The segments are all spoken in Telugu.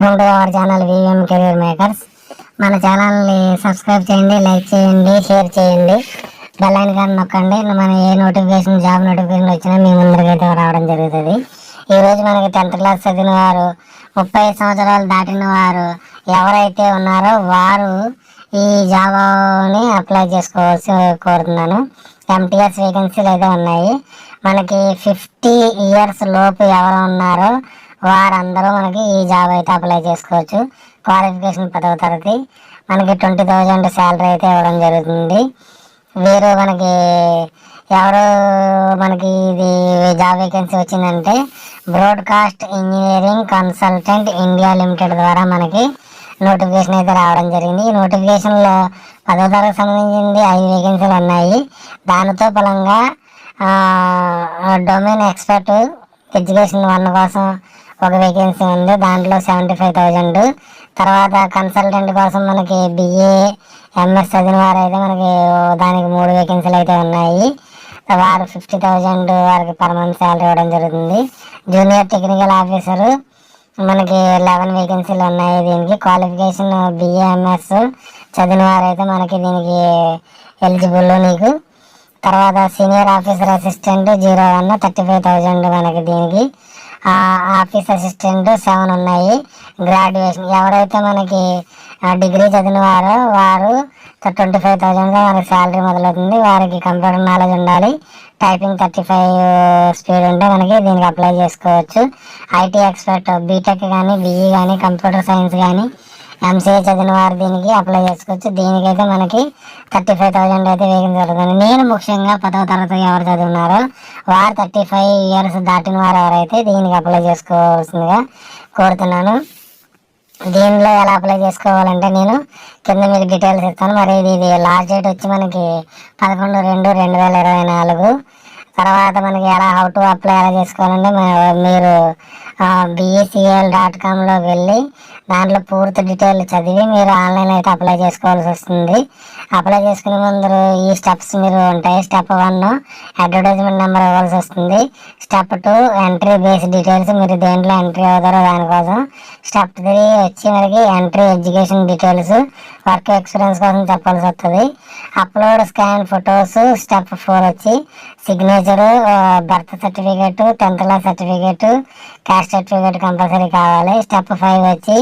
Welcome to our channel VM career makers. మన ఛానల్ని సబ్స్క్రైబ్ చేయండి, లైక్ చేయండి, షేర్ చేయండి, బెల్ ఐకాన్ నొక్కండి. మన ఏ నోటిఫికేషన్, జాబ్ నోటిఫికేషన్ వచ్చినా మీ ముందరికైతే రావడం జరుగుతుంది. ఈరోజు మనకి 10th క్లాస్ చదివిన వారు, 30 సంవత్సరాలు దాటిన వారు ఎవరైతే ఉన్నారో వారు ఈ జాబ్ని అప్లై చేసుకోవాల్సి కోరుతున్నాను. ఎంటీఎస్ వేకెన్సీలు అయితే ఉన్నాయి. మనకి 50 ఇయర్స్ లోపు ఎవరు ఉన్నారో వారందరూ మనకి ఈ జాబ్ అయితే అప్లై చేసుకోవచ్చు. క్వాలిఫికేషన్ 10వ తరగతి. మనకి 20,000 శాలరీ అయితే ఇవ్వడం జరుగుతుంది. వీరు మనకి ఇది జాబ్ వేకెన్సీ వచ్చిందంటే broadcast engineering consultant India limited ద్వారా మనకి నోటిఫికేషన్ అయితే రావడం జరిగింది. ఈ నోటిఫికేషన్లో 10వ తరగతి సంబంధించింది 5 వేకెన్సీలు ఉన్నాయి. దానితో ఫలంగా డొమైన్ ఎక్స్పర్ట్ ఎడ్యుకేషన్ 1 కోసం ఒక వేకెన్సీ ఉంది, దాంట్లో 75,000. తర్వాత కన్సల్టెంట్ కోసం మనకి BA MS చదివిన వారు అయితే మనకి దానికి 3 వేకెన్సీలు అయితే ఉన్నాయి. వారు 50,000 వారికి పర్ మంత్ శాలరీ ఇవ్వడం జరుగుతుంది. జూనియర్ టెక్నికల్ ఆఫీసరు మనకి 11 వేకెన్సీలు ఉన్నాయి. దీనికి క్వాలిఫికేషన్ BA MS చదివిన వారు అయితే మనకి దీనికి ఎలిజిబుల్ నీకు. తర్వాత సీనియర్ ఆఫీసర్ అసిస్టెంట్ 01 35,000 మనకి దీనికి. ఆఫీస్ అసిస్టెంట్ 7 ఉన్నాయి. గ్రాడ్యుయేషన్ ఎవరైతే మనకి డిగ్రీ చదివిన వారో వారు 25,000గా మనకి శాలరీ మొదలవుతుంది. వారికి కంప్యూటర్ నాలెడ్జ్ ఉండాలి. టైపింగ్ 35 స్పీడ్ ఉంటే మనకి దీనికి అప్లై చేసుకోవచ్చు. IT ఎక్స్పర్ట్ బీటెక్ కానీ BE కానీ కంప్యూటర్ సైన్స్ కానీ MCA చదివిన వారు దీనికి అప్లై చేసుకోవచ్చు. దీనికైతే మనకి 35,000 అయితే వేకెన్సీ జరుగుతుంది. నేను ముఖ్యంగా 10వ తరగతి ఎవరు చదివినారో వారు 35 ఇయర్స్ దాటిన వారు ఎవరైతే దీనికి అప్లై చేసుకోవాల్సిందిగా కోరుతున్నాను. దీనిలో ఎలా అప్లై చేసుకోవాలంటే నేను కింద మీకు డీటెయిల్స్ ఇస్తాను. మరి ఇది లాస్ట్ డేట్ వచ్చి మనకి 11/2/2024. తర్వాత మనకి హౌ టు అప్లై ఎలా చేసుకోవాలంటే మీరు BECL.comలోకి వెళ్ళి దాంట్లో పూర్తి డీటెయిల్ చదివి మీరు ఆన్లైన్ అయితే అప్లై చేసుకోవాల్సి వస్తుంది. అప్లై చేసుకునే ముందు ఈ స్టెప్స్ మీరు ఉంటాయి. స్టెప్ 1 అడ్వర్టైజ్మెంట్ నెంబర్ ఇవ్వాల్సి వస్తుంది. స్టెప్ 2 ఎంట్రీ బేస్ డీటెయిల్స్, మీరు దేంట్లో ఎంట్రీ అవుతారో దానికోసం. స్టెప్ 3 వచ్చి మనకి entry education details, work experience కోసం చెప్పాల్సి వస్తుంది. Upload scan photos. స్టెప్ 4 వచ్చి signature, birth certificate, 10th class certificate, caste certificate compulsory కావాలి. స్టెప్ 5 వచ్చి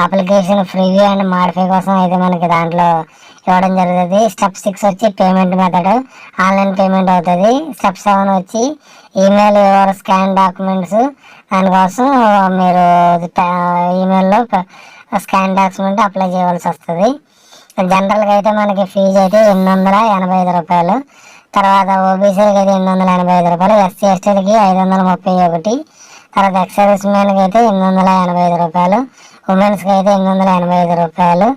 అప్లికేషన్ ప్రివ్యూ అండ్ మాడిఫై కోసం అయితే మనకి దాంట్లో ఇవ్వడం జరుగుతుంది. స్టెప్ 6 వచ్చి పేమెంట్ మెథడ్, ఆన్లైన్ పేమెంట్ అవుతుంది. స్టెప్ 7 వచ్చి ఈమెయిల్ యువర్ స్కాన్ డాక్యుమెంట్స్, దానికోసం మీరు ఈమెయిల్లో స్కాన్ డాక్యుమెంట్ అప్లై చేయవలసి వస్తుంది. జనరల్గా అయితే మనకి ఫీజు అయితే 885 రూపాయలు. తర్వాత ఓబీసీలకి అయితే 885 రూపాయలు, SC STలకి 531. తర్వాత ఎక్స్ సర్వీస్ మ్యాన్కి అయితే 885 రూపాయలు, ఉమెన్స్కి అయితే 885 రూపాయలు.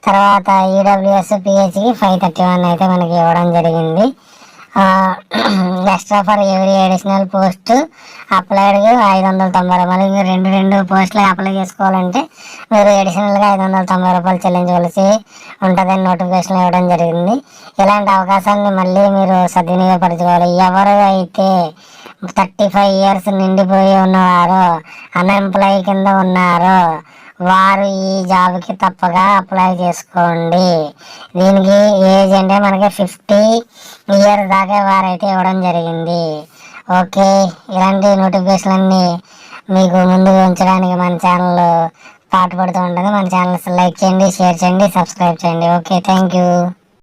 తర్వాత EWS PHకి 531 అయితే మనకి ఇవ్వడం జరిగింది. Extra for every additional post అప్లైడ్కి 590 రూపాయలు. మీరు రెండు పోస్టులు అప్లై చేసుకోవాలంటే మీరు అడిషనల్గా 590 రూపాయలు చెల్లించవలసి ఉంటుందని నోటిఫికేషన్ ఇవ్వడం జరిగింది. ఇలాంటి అవకాశాన్ని మళ్ళీ మీరు సద్వినియోగపరచుకోవాలి. ఎవరు అయితే 35 ఇయర్స్ నిండిపోయి ఉన్నవారో, అన్ఎంప్లాయ్ కింద ఉన్నారో వారు ఈ జాబ్కి తప్పగా అప్లై చేసుకోండి. దీనికి ఏజ్ అంటే మనకి 50 ఇయర్స్ దాకా వారైతే ఇవ్వడం జరిగింది. ఓకే, ఇలాంటి నోటిఫికేషన్ అన్నీ మీకు ముందు ఉంచడానికి మన ఛానల్ పాటుపడుతూ ఉంటుంది. మన ఛానల్ లైక్ చేయండి, షేర్ చేయండి, సబ్స్క్రైబ్ చేయండి. Okay, thank you.